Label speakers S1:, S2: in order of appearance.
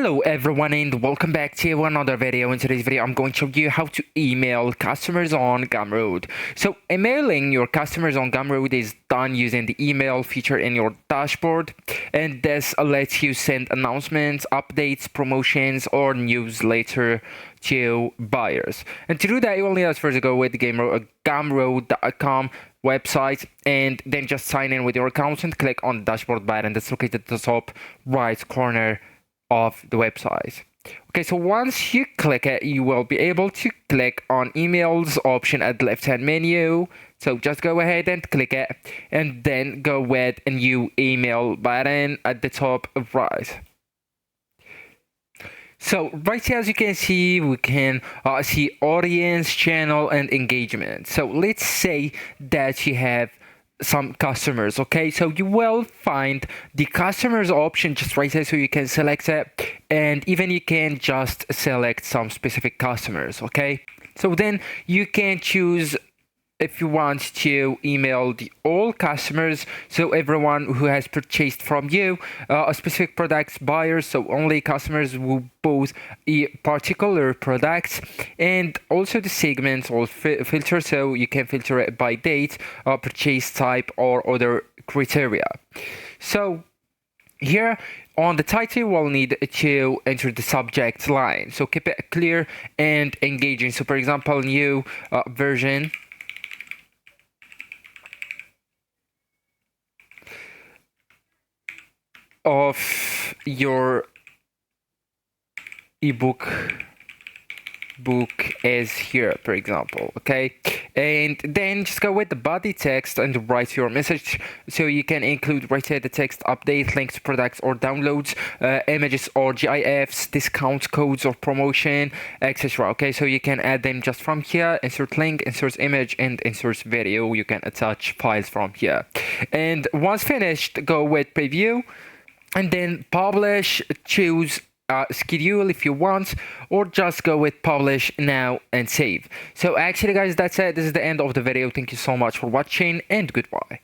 S1: Hello everyone and welcome back to another video. In today's video I'm going to show you how to email customers on Gumroad. So emailing your customers on Gumroad is done using the email feature in your dashboard, and this lets you send announcements, updates, promotions or newsletter to buyers. And to do that you will need to first go with Gumroad.com website and then just sign in with your account and click on the dashboard button that's located at the top right corner of the website. Okay, so once you click it, you will be able to click on emails option at the left hand menu. So just go ahead and click it and then go with a new email button at the top right. So right here, as you can see, we can see audience, channel and engagement. So let's say that you have some customers. Okay, so you will find the customers option just right here, so you can select it, and even you can just select some specific customers. Okay, so then you can choose if you want to email the all customers, so everyone who has purchased from you a specific products, buyers, so only customers who bought a particular product, and also the segments or filter, so you can filter it by date, purchase type or other criteria. So here on the title, we'll need to enter the subject line, so keep it clear and engaging. So for example, new version of your ebook is here, for example. Okay, and then just go with the body text and write your message, so you can include right here the text, update, links to products or downloads, images or gifs, discount codes or promotion, etc. Okay, so you can add them just from here, insert link, insert image and insert video. You can attach files from here, and once finished, go with preview and then publish. Choose schedule if you want, or just go with publish now and save. So actually guys, that's it. This is the end of the video. Thank you so much for watching and goodbye.